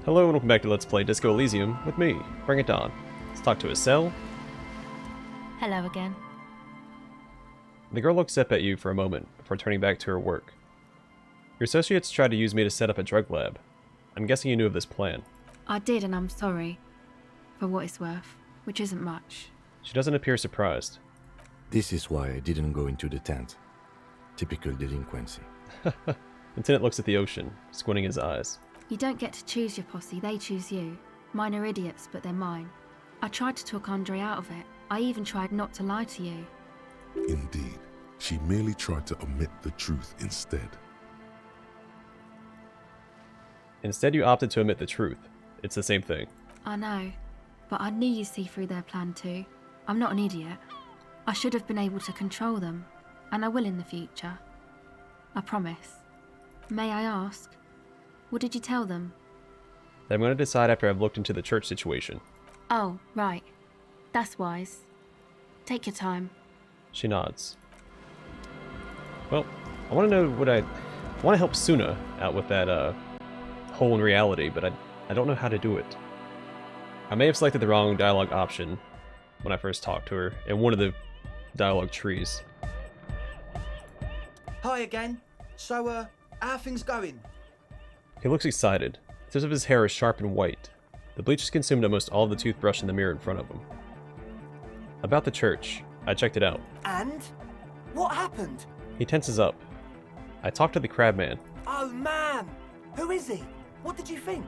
Hello and welcome back to Let's Play Disco Elysium with me, Bring It On. Let's talk to Acele. Hello again. The girl looks up at you for a moment before turning back to her work. Your associates tried to use me to set up a drug lab. I'm guessing you knew of this plan. I did, and I'm sorry. For what it's worth, which isn't much. She doesn't appear surprised. This is why I didn't go into the tent. Typical delinquency. Lieutenant looks at the ocean, squinting his eyes. You don't get to choose your posse, they choose you. Mine are idiots, but they're mine. I tried to talk Andre out of it. I even tried not to lie to you. Indeed, she merely tried to omit the truth instead. Instead, you opted to admit the truth. It's the same thing. I know, but I knew you'd see through their plan too. I'm not an idiot. I should have been able to control them, and I will in the future. I promise. May I ask, what did you tell them? That I'm going to decide after I've looked into the church situation. Oh, right. That's wise. Take your time. She nods. Well, I want to know what I want to help Soona out with that hole in reality, but I don't know how to do it. I may have selected the wrong dialogue option when I first talked to her in one of the dialogue trees. Hi again. So, how are things going? He looks excited. The tips of his hair is sharp and white. The bleach has consumed almost all of the toothbrush in the mirror in front of him. About the church, I checked it out. And? What happened? He tenses up. I talked to the crabman. Oh man! Who is he? What did you think?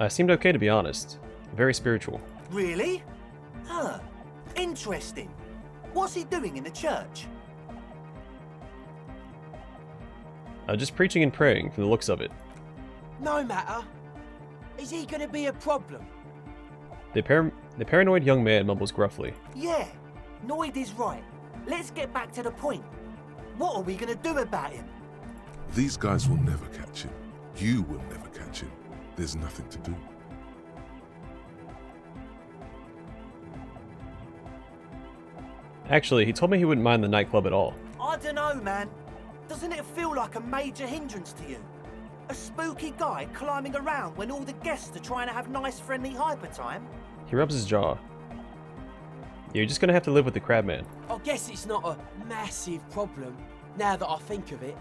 Seemed okay, to be honest. Very spiritual. Really? Huh. Interesting. What's he doing in the church? Just preaching and praying from the looks of it. No matter. Is he gonna be a problem? The paranoid young man mumbles gruffly. Yeah, Noid is right. Let's get back to the point. What are we gonna do about him? These guys will never catch him. You will never catch him. There's nothing to do. Actually, he told me he wouldn't mind the nightclub at all. I dunno, man. Doesn't it feel like a major hindrance to you? A spooky guy climbing around when all the guests are trying to have nice friendly hyper time? He rubs his jaw. You're just gonna have to live with the crabman. I guess it's not a massive problem, now that I think of it.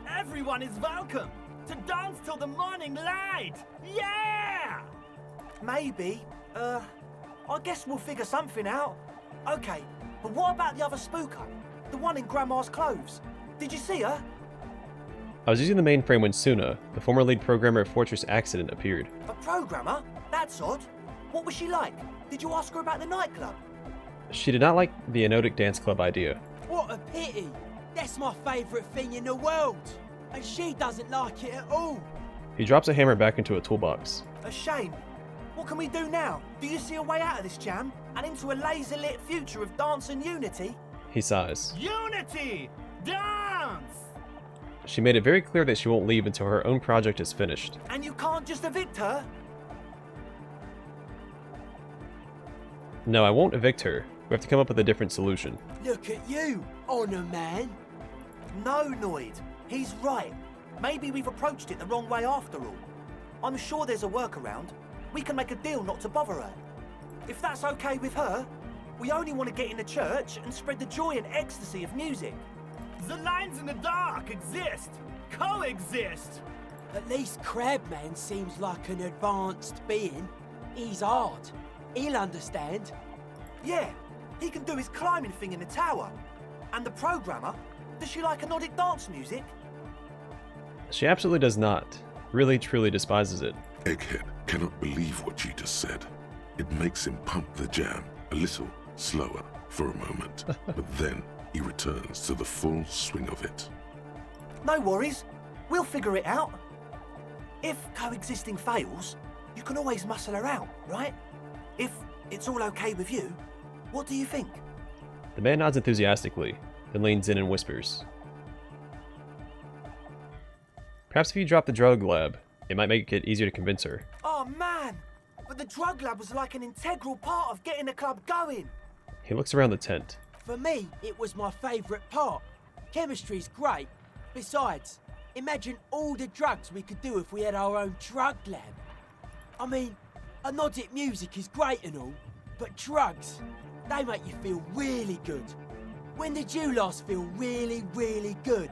Everyone is welcome to dance till the morning light! Yeah! Maybe. I guess we'll figure something out. Okay, but what about the other spooker? The one in Grandma's clothes? Did you see her? I was using the mainframe when Soona, the former lead programmer of Fortress Accident, appeared. A programmer? That's odd. What was she like? Did you ask her about the nightclub? She did not like the Anotic Dance Club idea. What a pity! That's my favourite thing in the world! And she doesn't like it at all! He drops a hammer back into a toolbox. A shame. What can we do now? Do you see a way out of this jam? And into a laser-lit future of dance and unity? He sighs. Unity! Dance! She made it very clear that she won't leave until her own project is finished. And you can't just evict her? No, I won't evict her. We have to come up with a different solution. Look at you, honour man! No, Noid. He's right. Maybe we've approached it the wrong way after all. I'm sure there's a workaround. We can make a deal not to bother her. If that's okay with her, we only want to get in the church and spread the joy and ecstasy of music. The lines in the dark exist! Coexist! At least Crabman seems like an advanced being. He's hard. He'll understand. Yeah, he can do his climbing thing in the tower. And the programmer, does she like anodic dance music? She absolutely does not. Really, truly despises it. Egghead cannot believe what you just said. It makes him pump the jam a little slower for a moment, but then he returns to the full swing of it. No worries. We'll figure it out. If coexisting fails, you can always muscle her out, right? If it's all okay with you, what do you think? The man nods enthusiastically, then leans in and whispers. Perhaps if you drop the drug lab, it might make it easier to convince her. Oh man! But the drug lab was like an integral part of getting the club going. He looks around the tent. For me, it was my favourite part. Chemistry's great. Besides, Imagine all the drugs we could do if we had our own drug lab. I mean, anodic music is great and all, but drugs, they make you feel really good. When did you last feel really, really good?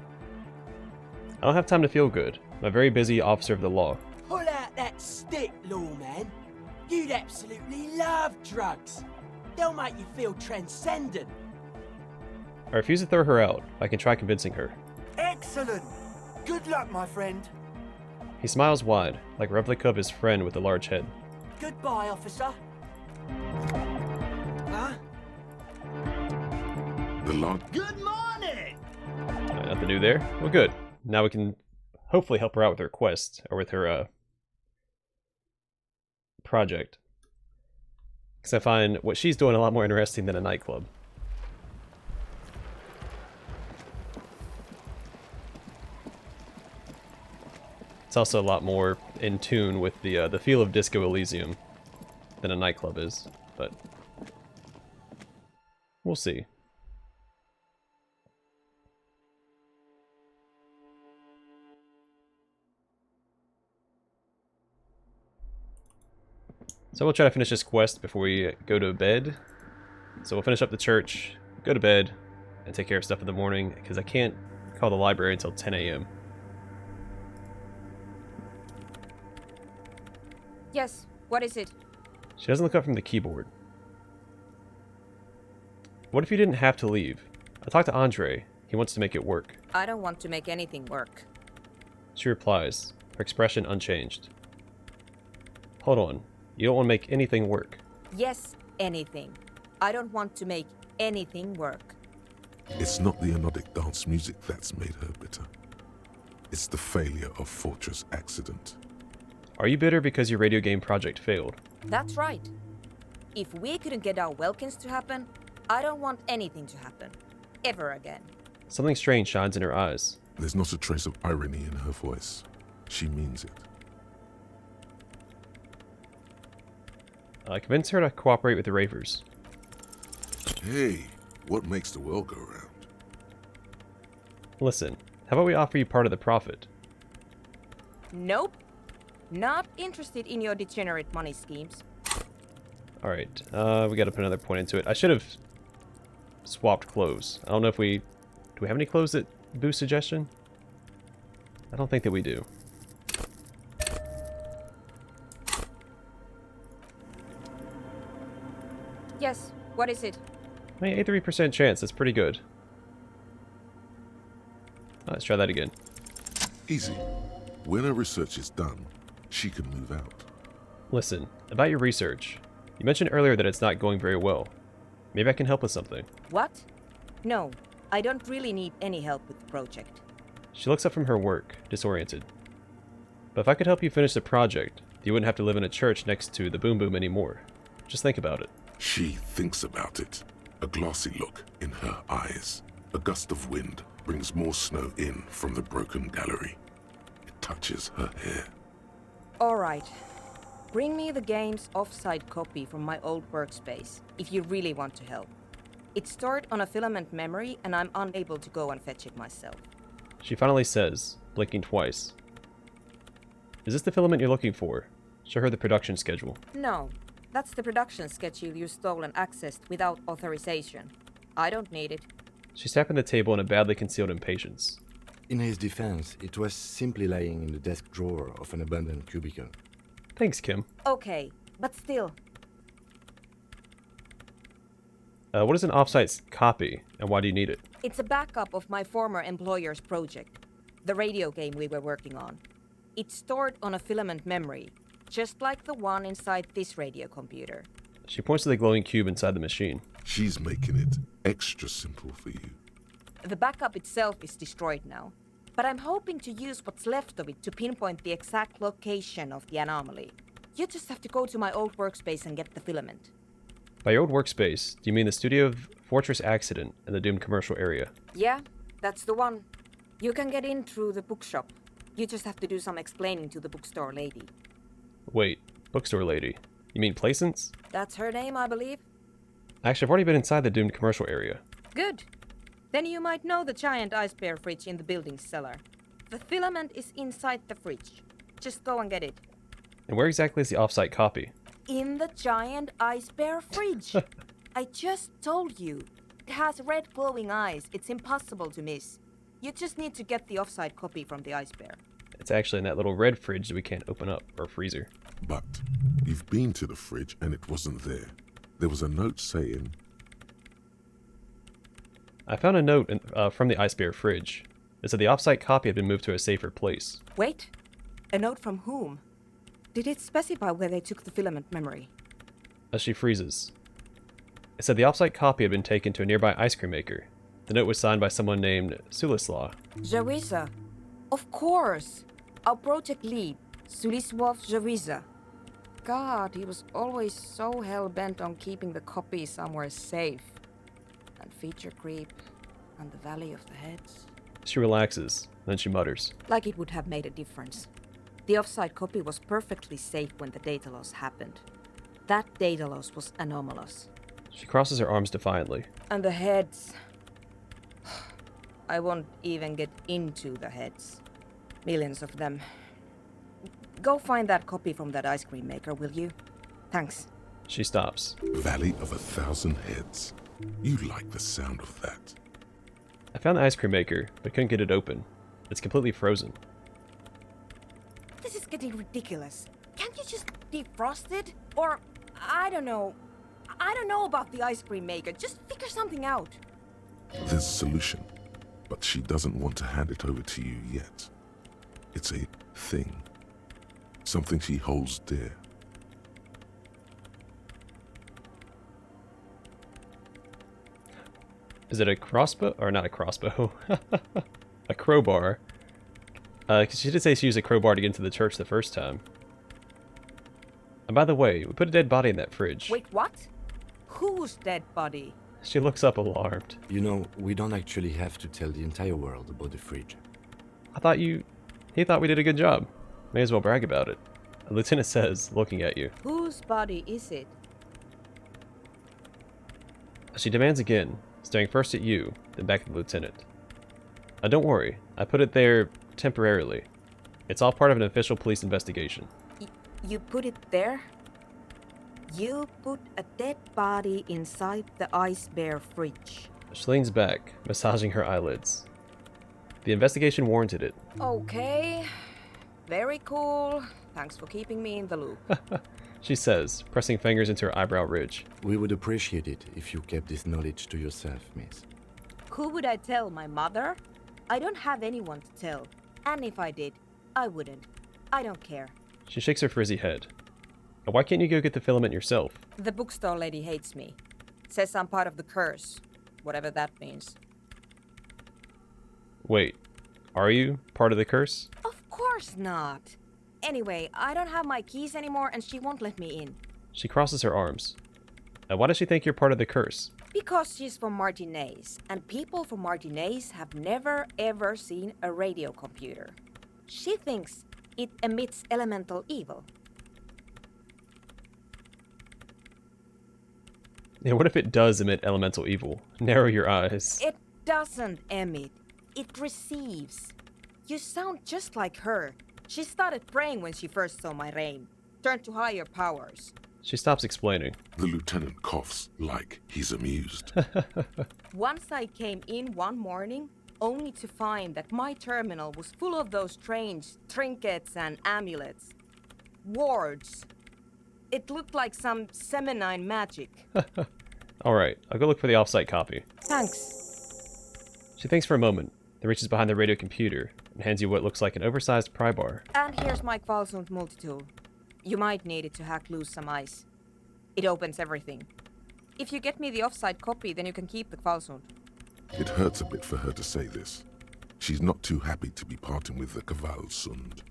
I don't have time to feel good. I'm a very busy officer of the law. Pull out that stick, lawman. You'd absolutely love drugs. They'll make you feel transcendent. I refuse to throw her out. I can try convincing her. Excellent. Good luck, my friend. He smiles wide, like a replica of his friend with a large head. Goodbye, officer. Huh? The log. Good morning! Nothing to do there? Well, good. Now we can hopefully help her out with her quest, or with her, project. Because I find what she's doing a lot more interesting than a nightclub. It's also a lot more in tune with the feel of Disco Elysium than a nightclub is, but we'll see. So we'll try to finish this quest before we go to bed. So we'll finish up the church, go to bed, and take care of stuff in the morning, because I can't call the library until 10 a.m. Yes, what is it? She doesn't look up from the keyboard. What if you didn't have to leave? I talked to Andre. He wants to make it work. I don't want to make anything work. She replies, her expression unchanged. Hold on. You don't want to make anything work. Yes, anything. I don't want to make anything work. It's not the anodic dance music that's made her bitter. It's the failure of Fortress Accident. Are you bitter because your radio game project failed? That's right. If we couldn't get our Welkins to happen, I don't want anything to happen. Ever again. Something strange shines in her eyes. There's not a trace of irony in her voice. She means it. I convince her to cooperate with the ravers. Hey, what makes the world go round? Listen, how about we offer you part of the profit? Nope. Not interested in your degenerate money schemes. Alright, we gotta put another point into it. I should have swapped clothes. I don't know if we... Do we have any clothes that boost suggestion? I don't think that we do. Yes, what is it? I mean, 83% chance, that's pretty good. Let's try that again. Easy. When her research is done, she can move out. Listen, about your research. You mentioned earlier that it's not going very well. Maybe I can help with something. What? No, I don't really need any help with the project. She looks up from her work, disoriented. But if I could help you finish the project, you wouldn't have to live in a church next to the Boom Boom anymore. Just think about it. She thinks about it. A glassy look in her eyes. A gust of wind brings more snow in from the broken gallery. It touches her hair. Alright. Bring me the game's offsite copy from my old workspace, if you really want to help. It's stored on a Filament memory, and I'm unable to go and fetch it myself. She finally says, blinking twice. Is this the filament you're looking for? Show her the production schedule. No, that's the production schedule you stole and accessed without authorization. I don't need it. She's tapping the table in a badly concealed impatience. In his defense, it was simply lying in the desk drawer of an abandoned cubicle. Thanks, Kim. Okay, but still. What is an offsite copy, and why do you need it? It's a backup of my former employer's project, the radio game we were working on. It's stored on a Filament memory, just like the one inside this radio computer. She points to the glowing cube inside the machine. She's making it extra simple for you. The backup itself is destroyed now, but I'm hoping to use what's left of it to pinpoint the exact location of the anomaly. You just have to go to my old workspace and get the filament. By your old workspace, do you mean the studio of Fortress Accident in the doomed commercial area? Yeah, that's the one. You can get in through the bookshop. You just have to do some explaining to the bookstore lady. Wait, bookstore lady. You mean Placence? That's her name, I believe. Actually, I've already been inside the doomed commercial area. Good. Then you might know the giant ice bear fridge in the building's cellar. The filament is inside the fridge. Just go and get it. And where exactly is the offsite copy? In the giant ice bear fridge. I just told you. It has red glowing eyes. It's impossible to miss. You just need to get the offsite copy from the ice bear. It's actually in that little red fridge that we can't open up, or freezer. But you've been to the fridge and it wasn't there. There was a note saying, I found a note from the Ice Bear fridge. It said the offsite copy had been moved to a safer place. Wait. A note from whom? Did it specify where they took the filament memory? As she freezes. It said the offsite copy had been taken to a nearby ice cream maker. The note was signed by someone named Sulislaw. Jawiza. Of course. Our project lead, Sulisław Jawiza. God, he was always so hell-bent on keeping the copy somewhere safe. And feature creep, and the Valley of the Heads. She relaxes, then she mutters. Like it would have made a difference. The offsite copy was perfectly safe when the data loss happened. That data loss was anomalous. She crosses her arms defiantly. And the heads. I won't even get into the heads. Millions of them. Go find that copy from that ice cream maker, will you? Thanks. She stops. Valley of 1,000 Heads. You like the sound of that. I found the ice cream maker, but couldn't get it open. It's completely frozen. This is getting ridiculous. Can't you just defrost it? Or, I don't know. I don't know about the ice cream maker. Just figure something out. There's a solution, but she doesn't want to hand it over to you yet. It's a thing. Something she holds dear. Is it a crossbow? Or not a crossbow. A crowbar. 'Cause she did say she used a crowbar to get into the church the first time. And by the way, we put a dead body in that fridge. Wait, what? Whose dead body? She looks up alarmed. You know, we don't actually have to tell the entire world about the fridge. I thought you... He thought we did a good job. May as well brag about it. The lieutenant says, looking at you. Whose body is it? She demands again, staring first at you, then back at the lieutenant. Don't worry, I put it there temporarily. It's all part of an official police investigation. You put it there? You put a dead body inside the ice bear fridge. She leans back, massaging her eyelids. The investigation warranted it. Okay. Very cool. Thanks for keeping me in the loop. She says, pressing fingers into her eyebrow ridge. We would appreciate it if you kept this knowledge to yourself, miss. Who would I tell? My mother? I don't have anyone to tell. And if I did, I wouldn't. I don't care. She shakes her frizzy head. Why can't you go get the filament yourself? The bookstore lady hates me. Says I'm part of the curse. Whatever that means. Wait, are you part of the curse? Of course not. Anyway, I don't have my keys anymore and she won't let me in. She crosses her arms. Why does she think you're part of the curse? Because she's from Martinez, and people from Martinez have never ever seen a radio computer. She thinks it emits elemental evil. Yeah, what if it does emit elemental evil? Narrow your eyes. It doesn't emit. It receives. You sound just like her. She started praying when she first saw my rain. Turned to higher powers. She stops explaining. The lieutenant coughs like he's amused. Once I came in one morning, only to find that my terminal was full of those strange trinkets and amulets. Wards. It looked like some Semenine magic. Alright, I'll go look for the offsite copy. Thanks. She thinks for a moment, then reaches behind the radio computer and hands you what looks like an oversized pry bar. And here's my Kvalsund multitool. You might need it to hack loose some ice. It opens everything. If you get me the offsite copy, then you can keep the Kvalsund. It hurts a bit for her to say this. She's not too happy to be parting with the Kvalsund.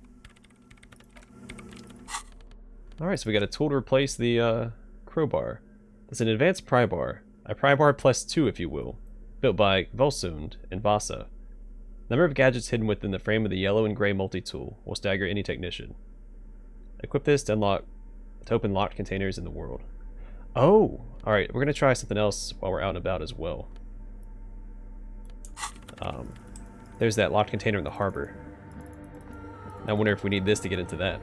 Alright, so we got a tool to replace the crowbar. It's an advanced pry bar. A pry bar plus 2, if you will. Built by Volsund and Vasa. Number of gadgets hidden within the frame of the yellow and gray multi-tool will stagger any technician. Equip this to open locked containers in the world. Oh! Alright, we're going to try something else while we're out and about as well. There's that locked container in the harbor. I wonder if we need this to get into that.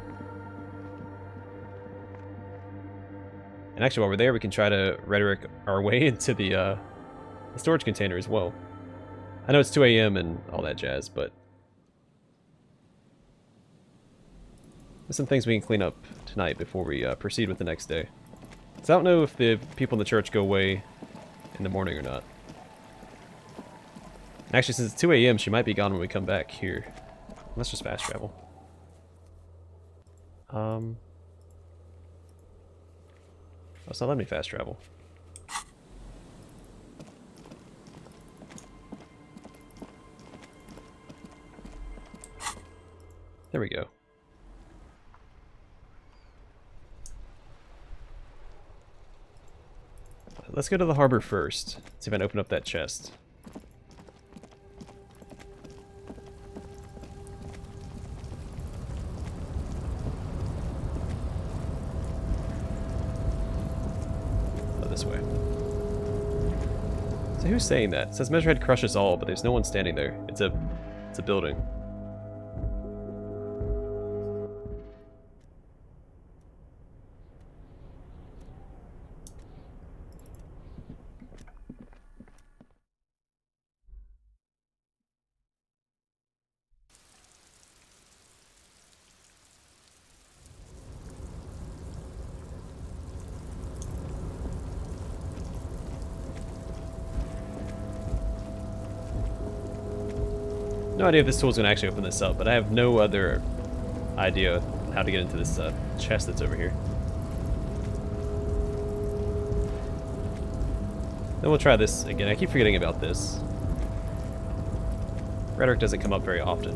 And actually, while we're there, we can try to rhetoric our way into the storage container as well. I know it's 2 a.m. and all that jazz, but there's some things we can clean up tonight before we proceed with the next day. So I don't know if the people in the church go away in the morning or not. And actually, since it's 2 a.m., she might be gone when we come back here. Let's just fast travel. Oh, it's not letting me fast travel. There we go. Let's go to the harbor first. See if I can open up that chest. This way. So who's saying that? It says Measurehead crushes all, but there's no one standing there. It's a building. No idea if this tool is going to actually open this up, but I have no other idea how to get into this chest that's over here. Then we'll try this again. I keep forgetting about this. Rhetoric doesn't come up very often.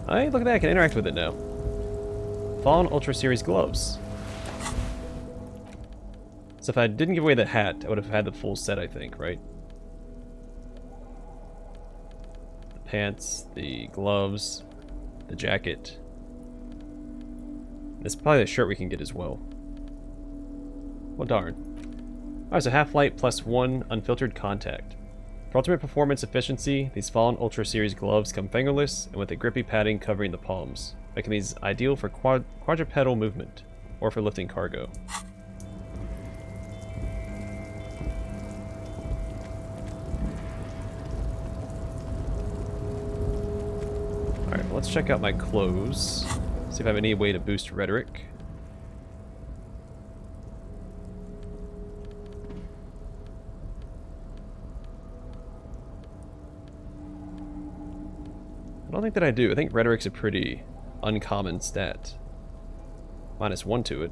Hey, look at that, I can interact with it now. Fallen Ultra Series gloves. So if I didn't give away the hat, I would have had the full set, I think, right? The pants, the gloves, the jacket. This is probably the shirt we can get as well. Well, darn. Alright, so half-light plus 1 unfiltered contact. For ultimate performance efficiency, these Fallen Ultra Series gloves come fingerless and with a grippy padding covering the palms, making these ideal for quadrupedal movement, or for lifting cargo. Alright, well, let's check out my clothes. See if I have any way to boost rhetoric. I don't think that I do. I think rhetoric's a pretty uncommon stat. -1 to it.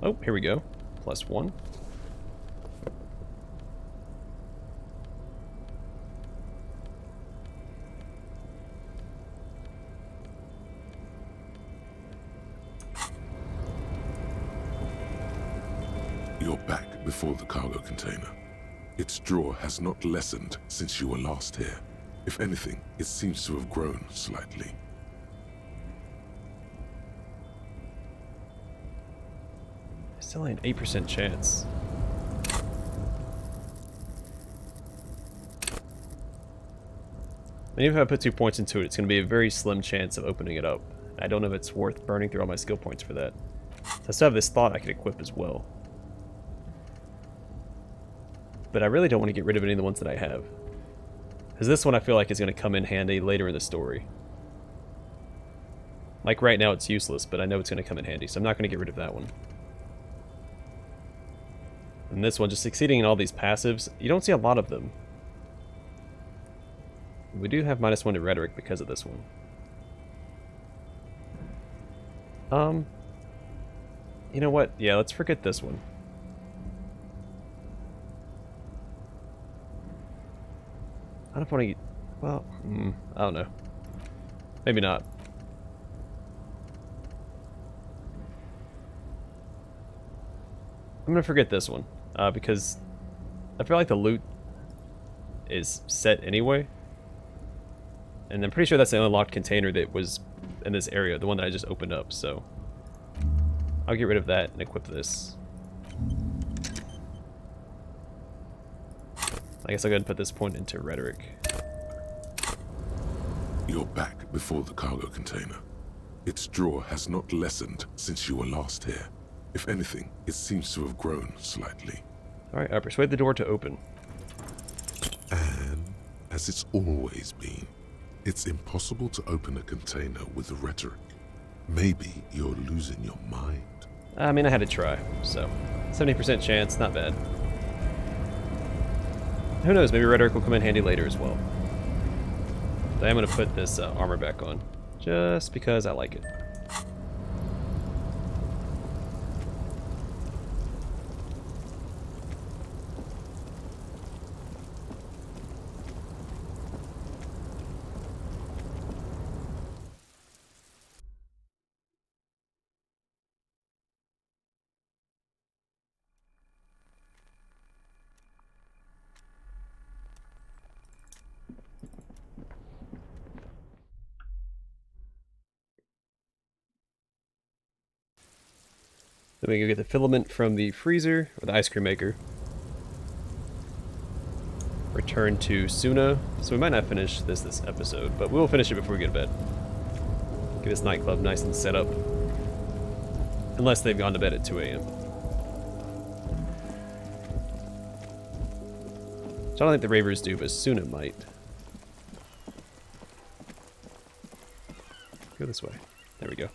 Oh, here we go. +1. You're back before the cargo container. Its draw has not lessened since you were last here. If anything, it seems to have grown slightly. Still only an 8% chance. And even if I put 2 points into it, it's going to be a very slim chance of opening it up. I don't know if it's worth burning through all my skill points for that. So I still have this thought I could equip as well. But I really don't want to get rid of any of the ones that I have. Because this one I feel like is going to come in handy later in the story. Like right now it's useless, but I know it's going to come in handy, so I'm not going to get rid of that one. And this one, just succeeding in all these passives, you don't see a lot of them. We do have -1 to rhetoric because of this one. You know what? Yeah, let's forget this one. I don't want to... Well, I don't know. Maybe not. I'm going to forget this one. Because I feel like the loot is set anyway. And I'm pretty sure that's the unlocked container that was in this area. The one that I just opened up, so... I'll get rid of that and equip this. I guess I'll go ahead and put this point into rhetoric. You're back before the cargo container. Its draw has not lessened since you were last here. If anything, it seems to have grown slightly. Alright, I persuade the door to open. And, as it's always been, it's impossible to open a container with rhetoric. Maybe you're losing your mind. I mean, I had to try, so 70% chance, not bad. Who knows, maybe rhetoric will come in handy later as well. But I am going to put this armor back on, just because I like it. Then we go get the filament from the freezer, or the ice cream maker. Return to Soona. So we might not finish this episode, but we will finish it before we go to bed. Get this nightclub nice and set up. Unless they've gone to bed at 2 a.m. So I don't think the Ravers do, but Soona might. Go this way. There we go.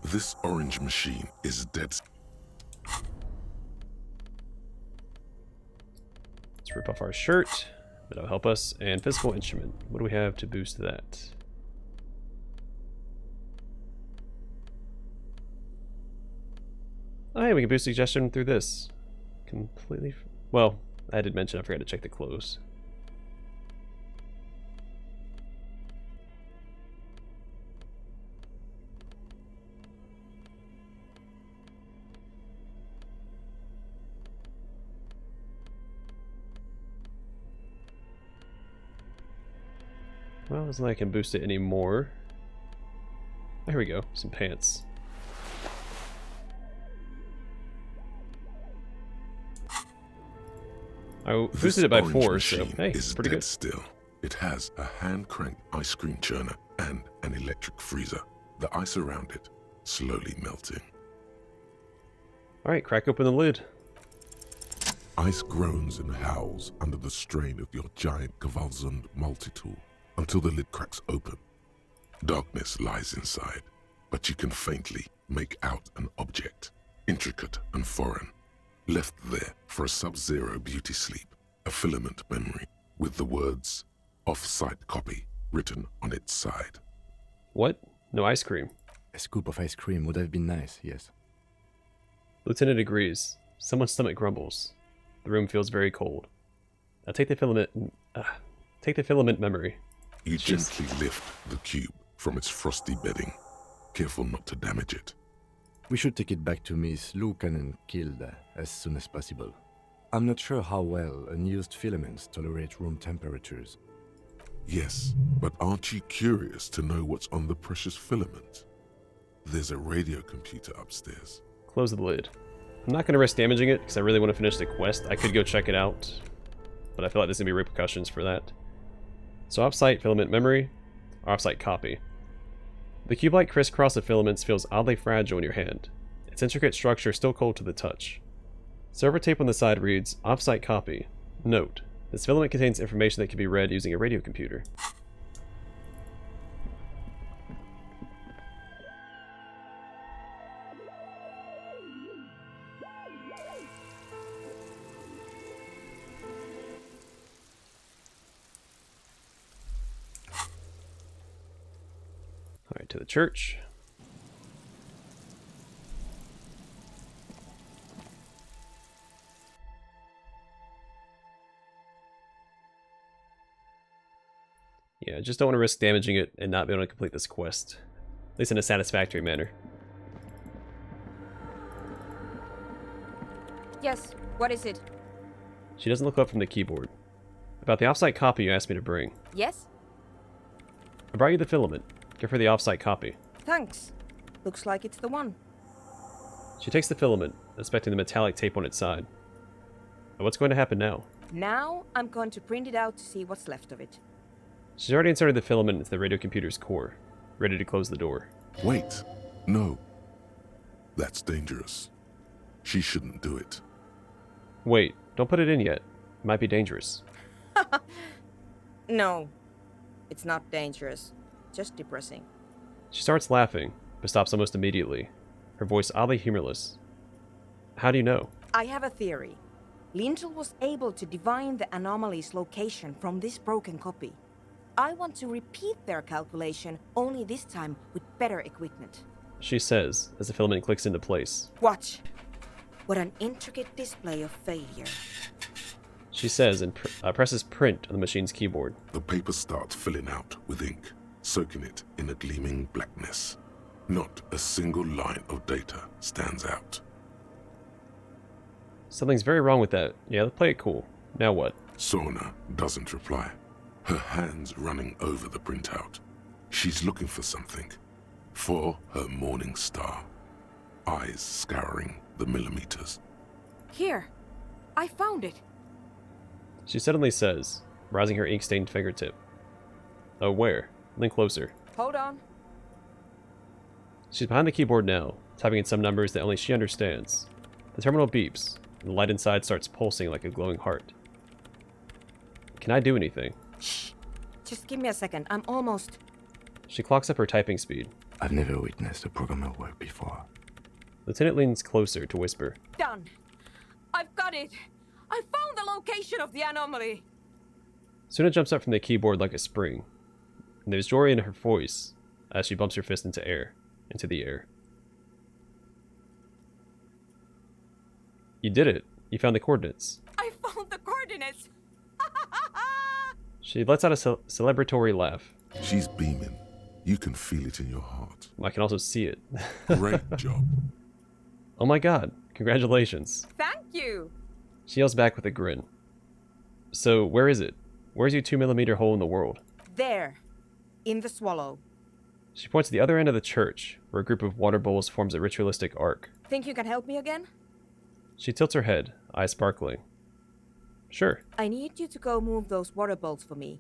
This orange machine is dead. Let's rip off our shirt. That'll help us. And physical instrument. What do we have to boost that? Oh, hey, we can boost suggestion through this. Completely. Well, I did mention I forgot to check the clothes. Well, doesn't like I can boost it anymore. Oh, here we go. Some pants. I boosted it by 4, so hey, it's pretty good. Still, it has a hand-cranked ice cream churner and an electric freezer. The ice around it slowly melting. Alright, crack open the lid. Ice groans and howls under the strain of your giant Conversing multi-tool until the lid cracks open. Darkness lies inside, but you can faintly make out an object, intricate and foreign, left there for a sub-zero beauty sleep, a filament memory with the words "off-site copy" written on its side. What? No ice cream. A scoop of ice cream would have been nice, yes. Lieutenant agrees. Someone's stomach grumbles. The room feels very cold. Now take the filament memory. You gently lift the cube from its frosty bedding, careful not to damage it. We should take it back to Miss Lucan and killed as soon as possible. I'm not sure how well unused filaments tolerate room temperatures. Yes, but aren't you curious to know what's on the precious filament? There's a radio computer upstairs. Close the lid. I'm not going to risk damaging it because I really want to finish the quest. I could go check it out, but I feel like there's going to be repercussions for that. So off-site filament memory, off-site copy. The cube-like crisscross of filaments feels oddly fragile in your hand. Its intricate structure still cold to the touch. Server tape on the side reads, off-site copy. Note, this filament contains information that can be read using a radio computer. Alright, to the church. Yeah, I just don't want to risk damaging it and not be able to complete this quest. At least in a satisfactory manner. Yes, what is it? She doesn't look up from the keyboard. About the offsite copy you asked me to bring. Yes? I brought you the filament. Give her the offsite copy. Thanks. Looks like it's the one. She takes the filament, inspecting the metallic tape on its side. And what's going to happen now? Now I'm going to print it out to see what's left of it. She's already inserted the filament into the radio computer's core, ready to close the door. Wait. No. That's dangerous. She shouldn't do it. Wait, don't put it in yet. It might be dangerous. No. It's not dangerous. Just depressing. She starts laughing, but stops almost immediately, her voice oddly humorless. How do you know? I have a theory. Lintel was able to divine the anomaly's location from this broken copy. I want to repeat their calculation, only this time with better equipment. She says, as the filament clicks into place. Watch. What an intricate display of failure. She says and presses print on the machine's keyboard. The paper starts filling out with ink, soaking it in a gleaming blackness. Not a single line of data stands out. Something's very wrong with that. Yeah, let's play it cool. Now what? Soona doesn't reply, her hands running over the printout. She's looking for something. For her morning star. Eyes scouring the millimeters. Here. I found it. She suddenly says, raising her ink-stained fingertip. Oh, where? Lean closer. Hold on. She's behind the keyboard now, typing in some numbers that only she understands. The terminal beeps, and the light inside starts pulsing like a glowing heart. Can I do anything? Shh. Just give me a second. I'm almost... She clocks up her typing speed. I've never witnessed a programmer work before. Lieutenant leans closer to whisper. Done. I've got it. I found the location of the anomaly. Soona jumps up from the keyboard like a spring, and there's joy in her voice as she bumps her fist into the air. You did it. You found the coordinates. I found the coordinates. She lets out a celebratory laugh. She's beaming. You can feel it in your heart. I can also see it. Great job. Oh my god. Congratulations. Thank you. She yells back with a grin. So, where is it? Where's your 2mm hole in the world? There. In the swallow. She points to the other end of the church, where a group of water bowls forms a ritualistic arc. Think you can help me again? She tilts her head, eyes sparkling. Sure. I need you to go move those water bowls for me.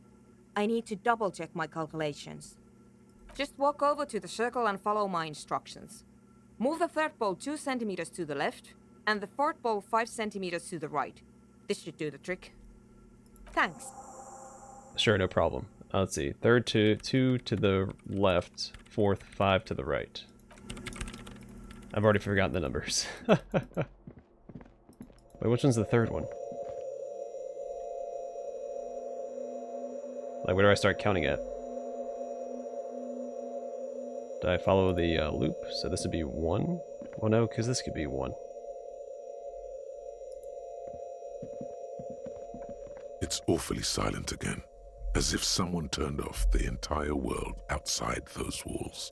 I need to double-check my calculations. Just walk over to the circle and follow my instructions. Move the third bowl 2 centimeters to the left, and the fourth bowl 5 centimeters to the right. This should do the trick. Thanks. Sure, no problem. Let's see. Third 2 to the left, fourth 5 to the right. I've already forgotten the numbers. Wait, which one's the third one? Like, where do I start counting at? Do I follow the loop? So this would be 1? Well, no, because this could be 1. It's awfully silent again, as if someone turned off the entire world outside those walls.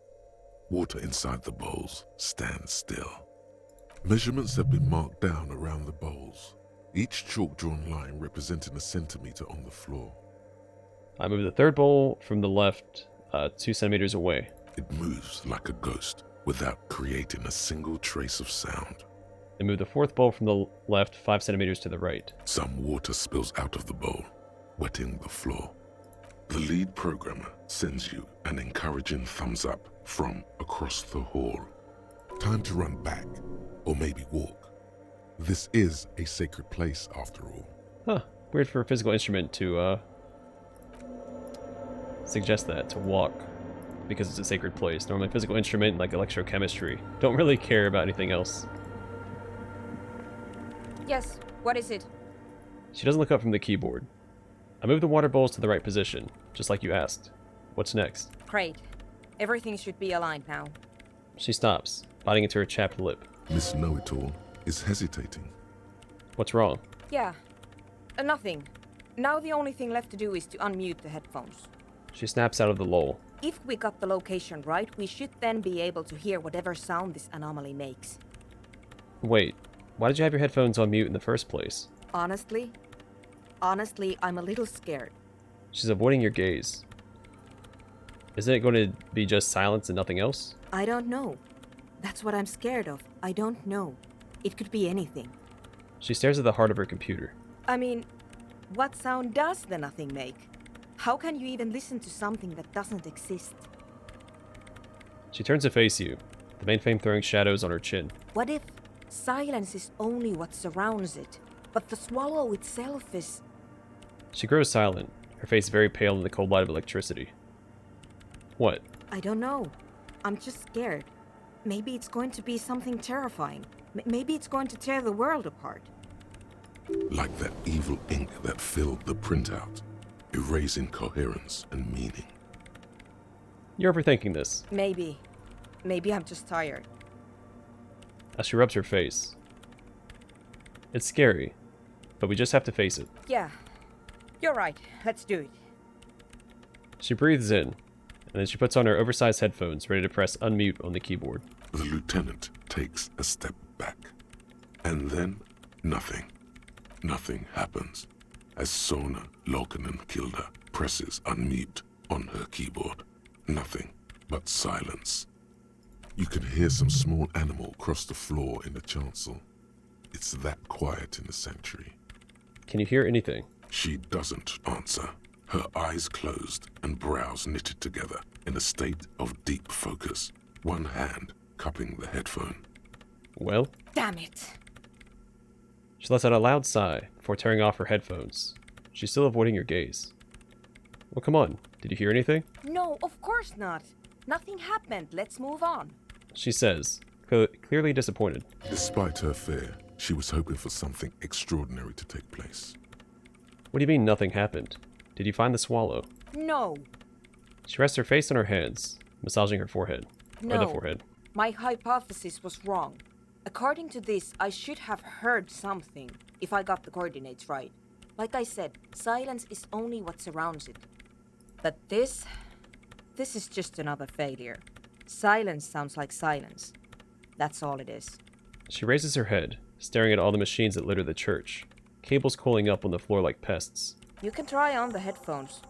Water inside the bowls stands still. Measurements have been marked down around the bowls, each chalk-drawn line representing a centimeter on the floor. I move the third bowl from the left 2 centimeters away. It moves like a ghost without creating a single trace of sound. I move the fourth bowl from the left 5 centimeters to the right. Some water spills out of the bowl, wetting the floor. The lead programmer sends you an encouraging thumbs up from across the hall. Time to run back, or maybe walk. This is a sacred place after all. Huh. Weird for a physical instrument to suggest that, to walk, because it's a sacred place. Normally a physical instrument like electrochemistry don't really care about anything else. Yes, what is it? She doesn't look up from the keyboard. I move the water bowls to the right position, just like you asked. What's next? Great. Everything should be aligned now. She stops, biting into her chapped lip. Miss Know-It-All is hesitating. What's wrong? Yeah. Nothing. Now the only thing left to do is to unmute the headphones. She snaps out of the lull. If we got the location right, we should then be able to hear whatever sound this anomaly makes. Wait, why did you have your headphones on mute in the first place? Honestly, Honestly, I'm a little scared. She's avoiding your gaze. Isn't it going to be just silence and nothing else? I don't know. That's what I'm scared of. I don't know. It could be anything. She stares at the heart of her computer. I mean, what sound does the nothing make? How can you even listen to something that doesn't exist? She turns to face you, the mainframe throwing shadows on her chin. What if silence is only what surrounds it, but the swallow itself is... She grows silent, her face very pale in the cold light of electricity. What? I don't know. I'm just scared. Maybe it's going to be something terrifying. Maybe it's going to tear the world apart. Like that evil ink that filled the printout, erasing coherence and meaning. You're overthinking this. Maybe. Maybe I'm just tired. As she rubs her face. It's scary, but we just have to face it. Yeah. You're right. Let's do it. She breathes in, and then she puts on her oversized headphones, ready to press unmute on the keyboard. The lieutenant takes a step back. And then, nothing. Nothing happens as Soona Lokanen-Kilda presses unmute on her keyboard. Nothing but silence. You can hear some small animal cross the floor in the chancel. It's that quiet in the sanctuary. Can you hear anything? She doesn't answer. Her eyes closed and brows knitted together in a state of deep focus, one hand cupping the headphone. Well? Damn it. She lets out a loud sigh before tearing off her headphones. She's still avoiding your gaze. Well, come on. Did you hear anything? No, of course not. Nothing happened. Let's move on. She says, clearly disappointed. Despite her fear, she was hoping for something extraordinary to take place. What do you mean nothing happened? Did you find the swallow? No. She rests her face on her hands, massaging her forehead. No. Or the forehead. My hypothesis was wrong. According to this, I should have heard something, if I got the coordinates right. Like I said, silence is only what surrounds it. But this is just another failure. Silence sounds like silence. That's all it is. She raises her head, staring at all the machines that litter the church. Cables coiling up on the floor like pests. You can try on the headphones.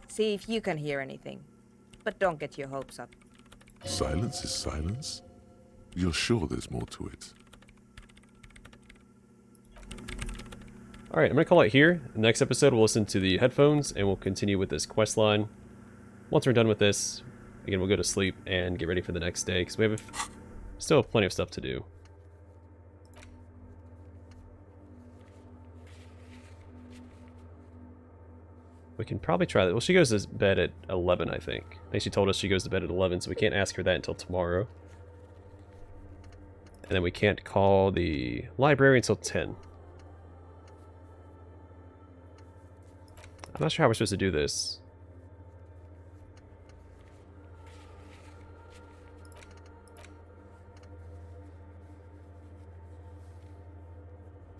See if you can hear anything. But don't get your hopes up. Silence is silence? You're sure there's more to it? Alright, I'm going to call it here. In the next episode, we'll listen to the headphones, and we'll continue with this quest line. Once we're done with this, again, we'll go to sleep and get ready for the next day, because we have still plenty of stuff to do. We can probably try that. Well, she goes to bed at 11, I think. I think she told us she goes to bed at 11, so we can't ask her that until tomorrow. And then we can't call the library until 10. I'm not sure how we're supposed to do this.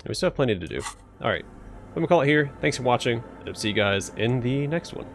We still have plenty to do. Alright, I'm going to call it here. Thanks for watching, and I'll see you guys in the next one.